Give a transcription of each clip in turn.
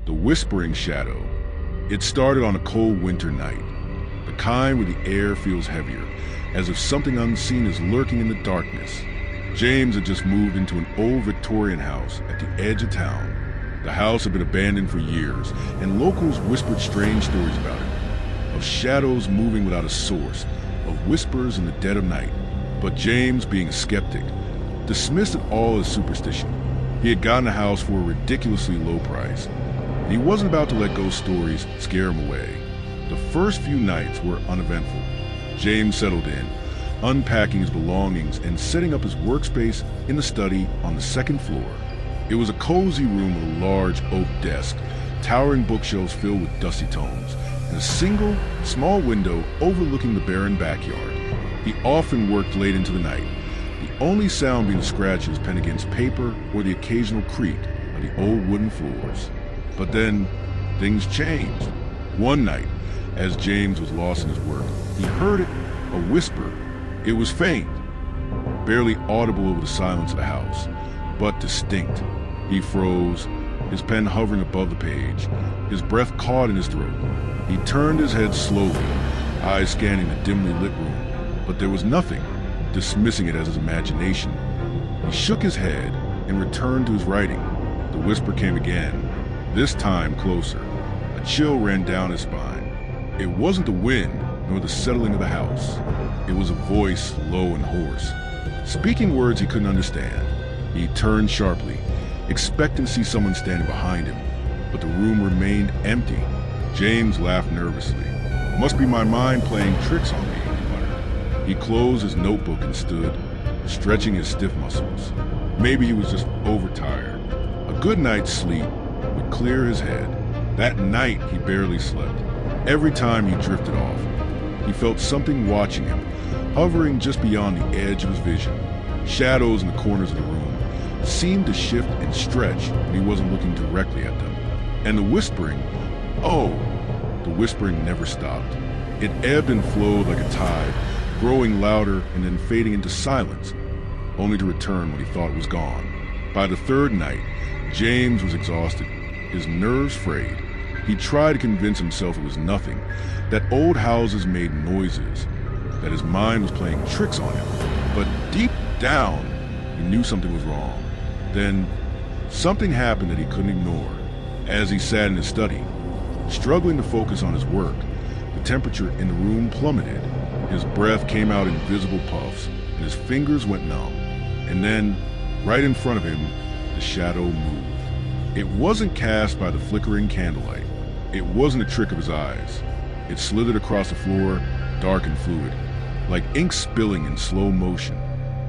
The Whispering Shadow. It started on a cold winter night, the kind where the air feels heavier, as if something unseen is lurking in the darkness. James had just moved into an old Victorian house at the edge of town. The house had been abandoned for years, and locals whispered strange stories about it, of shadows moving without a source, of whispers in the dead of night. But James, being a skeptic, dismissed it all as superstition. He had gotten the house for a ridiculously low price, and he wasn't about to let ghost stories scare him away. The first few nights were uneventful. James settled in, unpacking his belongings and setting up his workspace in the study on the second floor. It was a cozy room with a large oak desk, towering bookshelves filled with dusty tomes, and a single, small window overlooking the barren backyard. He often worked late into the night, the only sound being the scratches pen against paper or the occasional creak of the old wooden floors. But then, things changed. One night, as James was lost in his work, he heard it, a whisper. It was faint, barely audible over the silence of the house, but distinct. He froze, his pen hovering above the page, his breath caught in his throat. He turned his head slowly, eyes scanning the dimly lit room, but there was nothing, dismissing it as his imagination. He shook his head and returned to his writing. The whisper came again, this time closer. A chill ran down his spine. It wasn't the wind, nor the settling of the house. It was a voice, low and hoarse, speaking words he couldn't understand. He turned sharply, expecting to see someone standing behind him, but the room remained empty. James laughed nervously. "Must be my mind playing tricks on me," he muttered. He closed his notebook and stood, stretching his stiff muscles. Maybe he was just overtired. A good night's sleep would clear his head. That night he barely slept. Every time he drifted off, he felt something watching him, hovering just beyond the edge of his vision. Shadows in the corners of the room seemed to shift and stretch when he wasn't looking directly at them. And the whispering, the whispering never stopped. It ebbed and flowed like a tide, growing louder and then fading into silence, only to return when he thought it was gone. By the third night, James was exhausted, his nerves frayed. He tried to convince himself it was nothing, that old houses made noises, that his mind was playing tricks on him. But deep down, he knew something was wrong. Then, something happened that he couldn't ignore. As he sat in his study, struggling to focus on his work, the temperature in the room plummeted. His breath came out in visible puffs, and his fingers went numb. And then, right in front of him, the shadow moved. It wasn't cast by the flickering candlelight. It wasn't a trick of his eyes. It slithered across the floor, dark and fluid, like ink spilling in slow motion.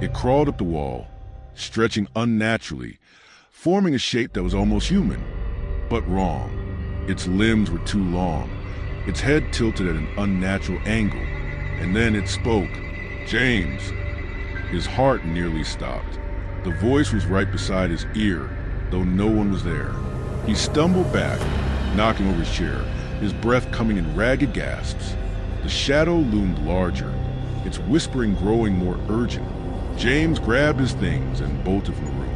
It crawled up the wall, stretching unnaturally, forming a shape that was almost human, but wrong. Its limbs were too long, its head tilted at an unnatural angle, and then it spoke. "James." His heart nearly stopped. The voice was right beside his ear, though no one was there. He stumbled back, knocking over his chair, his breath coming in ragged gasps. The shadow loomed larger, its whispering growing more urgent. James grabbed his things and bolted from the room.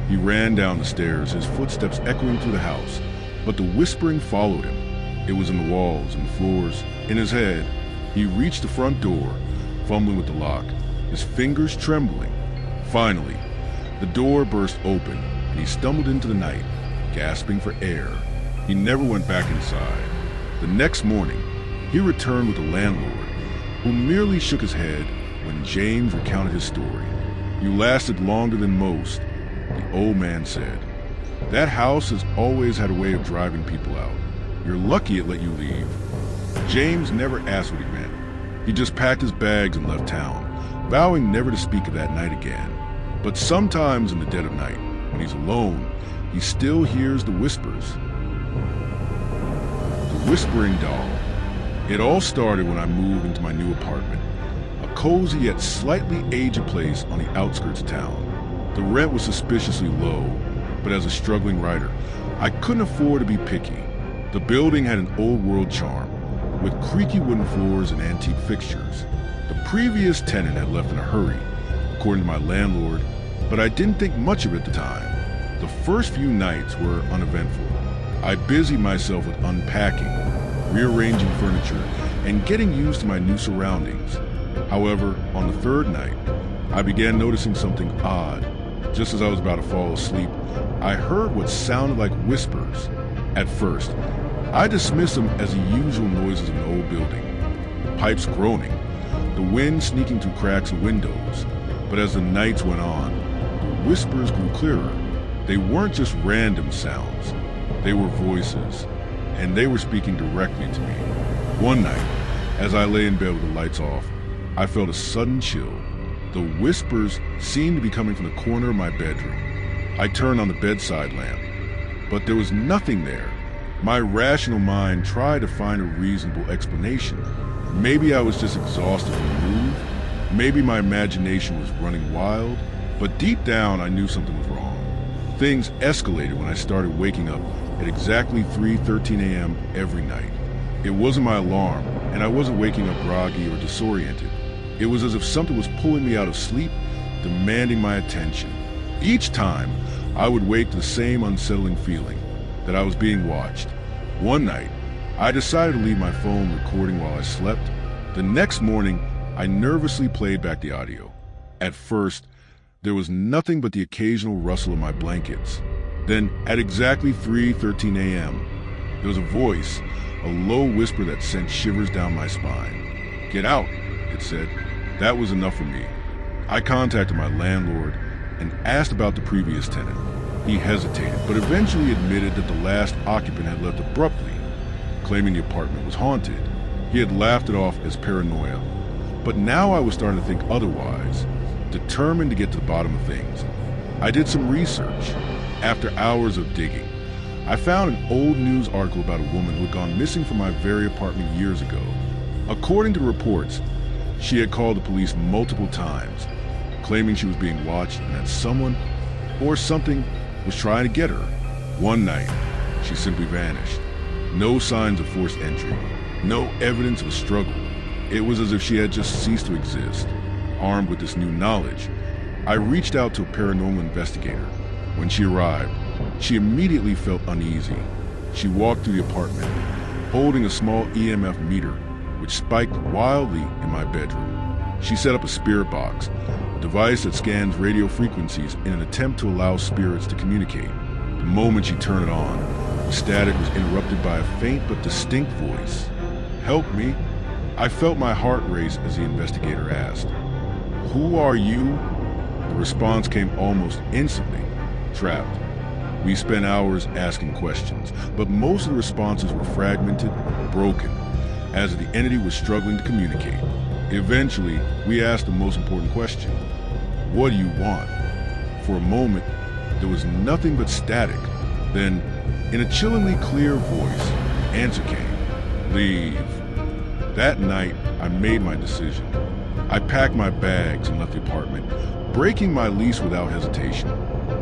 He ran down the stairs, his footsteps echoing through the house, but the whispering followed him. It was in the walls and the floors, in his head. He reached the front door, fumbling with the lock, his fingers trembling. Finally, the door burst open, and he stumbled into the night, gasping for air. He never went back inside. The next morning, he returned with the landlord, who merely shook his head when James recounted his story. "You lasted longer than most," the old man said. "That house has always had a way of driving people out. You're lucky it let you leave." James never asked what he meant. He just packed his bags and left town, vowing never to speak of that night again. But sometimes in the dead of night, when he's alone, he still hears the whispers. The Whispering Doll. It all started when I moved into my new apartment, a cozy yet slightly aged place on the outskirts of town. The rent was suspiciously low, but as a struggling writer, I couldn't afford to be picky. The building had an old-world charm, with creaky wooden floors and antique fixtures. The previous tenant had left in a hurry, according to my landlord, but I didn't think much of it at the time. The first few nights were uneventful. I busied myself with unpacking, rearranging furniture, and getting used to my new surroundings. However, on the third night, I began noticing something odd. Just as I was about to fall asleep, I heard what sounded like whispers. At first, I dismissed them as the usual noises of an old building. Pipes groaning, the wind sneaking through cracks in windows. But as the nights went on, the whispers grew clearer. They weren't just random sounds. They were voices, and they were speaking directly to me. One night, as I lay in bed with the lights off, I felt a sudden chill. The whispers seemed to be coming from the corner of my bedroom. I turned on the bedside lamp, but there was nothing there. My rational mind tried to find a reasonable explanation. Maybe I was just exhausted from the move. Maybe my imagination was running wild. But deep down, I knew something was wrong. Things escalated when I started waking up at exactly 3:13 a.m. every night. It wasn't my alarm, and I wasn't waking up groggy or disoriented. It was as if something was pulling me out of sleep, demanding my attention. Each time, I would wake to the same unsettling feeling, that I was being watched. One night, I decided to leave my phone recording while I slept. The next morning, I nervously played back the audio. At first, there was nothing but the occasional rustle of my blankets. Then, at exactly 3:13 a.m., there was a voice, a low whisper that sent shivers down my spine. "Get out," it said. That was enough for me. I contacted my landlord and asked about the previous tenant. He hesitated, but eventually admitted that the last occupant had left abruptly, claiming the apartment was haunted. He had laughed it off as paranoia. But now I was starting to think otherwise, determined to get to the bottom of things. I did some research. After hours of digging, I found an old news article about a woman who had gone missing from my very apartment years ago. According to reports, she had called the police multiple times, claiming she was being watched and that someone or something was trying to get her. One night, she simply vanished. No signs of forced entry, no evidence of a struggle. It was as if she had just ceased to exist. Armed with this new knowledge, I reached out to a paranormal investigator. When she arrived, she immediately felt uneasy. She walked through the apartment, holding a small EMF meter, which spiked wildly in my bedroom. She set up a spirit box, a device that scans radio frequencies in an attempt to allow spirits to communicate. The moment she turned it on, the static was interrupted by a faint but distinct voice. "Help me." I felt my heart race as the investigator asked, "Who are you?" The response came almost instantly. "Trapped." We spent hours asking questions, but most of the responses were fragmented, broken, as if the entity was struggling to communicate. Eventually, we asked the most important question: "What do you want?" For a moment, there was nothing but static. Then, in a chillingly clear voice, the answer came: "Leave." That night, I made my decision. I packed my bags and left the apartment, breaking my lease without hesitation.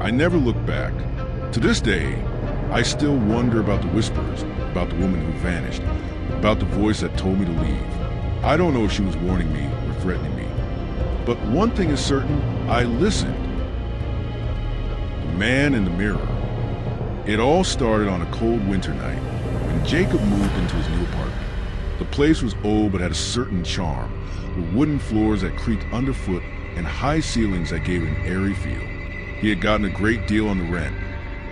I never looked back. To this day, I still wonder about the whispers, about the woman who vanished, about the voice that told me to leave. I don't know if she was warning me or threatening me. But one thing is certain, I listened. The man in the mirror. It all started on a cold winter night when Jacob moved into his new apartment. The place was old but had a certain charm, with wooden floors that creaked underfoot and high ceilings that gave it an airy feel. He had gotten a great deal on the rent,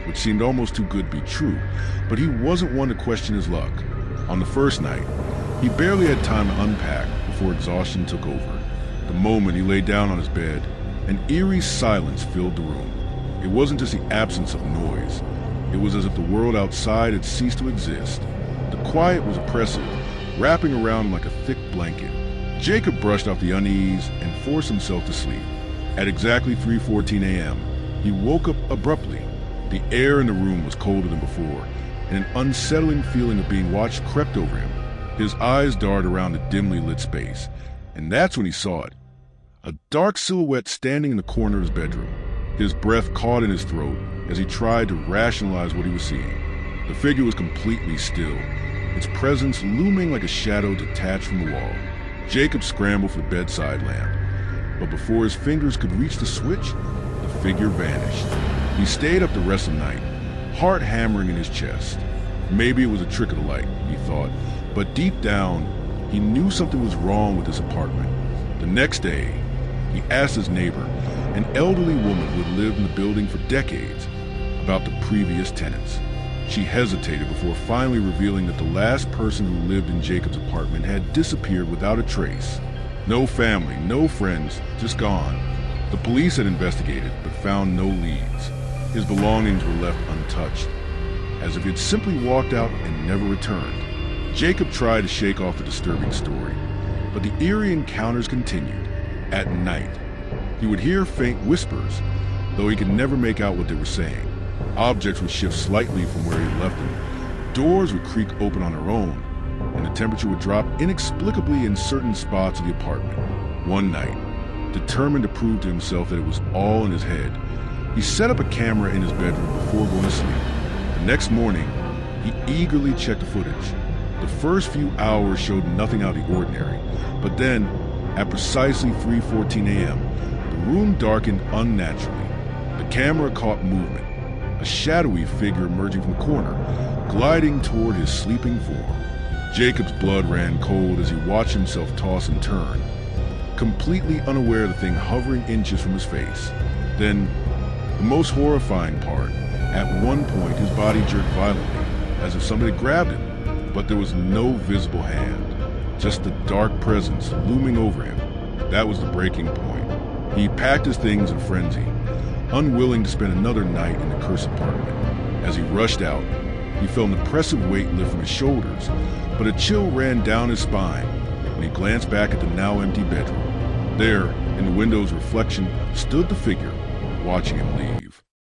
which seemed almost too good to be true, but he wasn't one to question his luck. On the first night, he barely had time to unpack before exhaustion took over. The moment he lay down on his bed, an eerie silence filled the room. It wasn't just the absence of noise. It was as if the world outside had ceased to exist. The quiet was oppressive, wrapping around him like a thick blanket. Jacob brushed off the unease and forced himself to sleep. At exactly 3:14 a.m., he woke up abruptly. The air in the room was colder than before, and an unsettling feeling of being watched crept over him. His eyes darted around the dimly lit space, and that's when he saw it. A dark silhouette standing in the corner of his bedroom. His breath caught in his throat as he tried to rationalize what he was seeing. The figure was completely still, its presence looming like a shadow detached from the wall. Jacob scrambled for the bedside lamp, but before his fingers could reach the switch, the figure vanished. He stayed up the rest of the night, heart hammering in his chest. Maybe it was a trick of the light, he thought, but deep down, he knew something was wrong with his apartment. The next day, he asked his neighbor, an elderly woman who had lived in the building for decades, about the previous tenants. She hesitated before finally revealing that the last person who lived in Jacob's apartment had disappeared without a trace. No family, no friends, just gone. The police had investigated, but found no leads. His belongings were left untouched, as if he'd simply walked out and never returned. Jacob tried to shake off the disturbing story, but the eerie encounters continued. At night, he would hear faint whispers, though he could never make out what they were saying. Objects would shift slightly from where he left them. Doors would creak open on their own, and the temperature would drop inexplicably in certain spots of the apartment. One night, determined to prove to himself that it was all in his head, he set up a camera in his bedroom before going to sleep. The next morning, he eagerly checked the footage. The first few hours showed nothing out of the ordinary, but then, at precisely 3:14 a.m., the room darkened unnaturally. The camera caught movement, a shadowy figure emerging from the corner, gliding toward his sleeping form. Jacob's blood ran cold as he watched himself toss and turn, completely unaware of the thing hovering inches from his face. Then, the most horrifying part, at one point his body jerked violently, as if somebody grabbed him. But there was no visible hand, just the dark presence looming over him. That was the breaking point. He packed his things in a frenzy, unwilling to spend another night in the cursed apartment. As he rushed out, he felt an oppressive weight lift from his shoulders, but a chill ran down his spine when he glanced back at the now empty bedroom. There, in the window's reflection, stood the figure, watching him leave.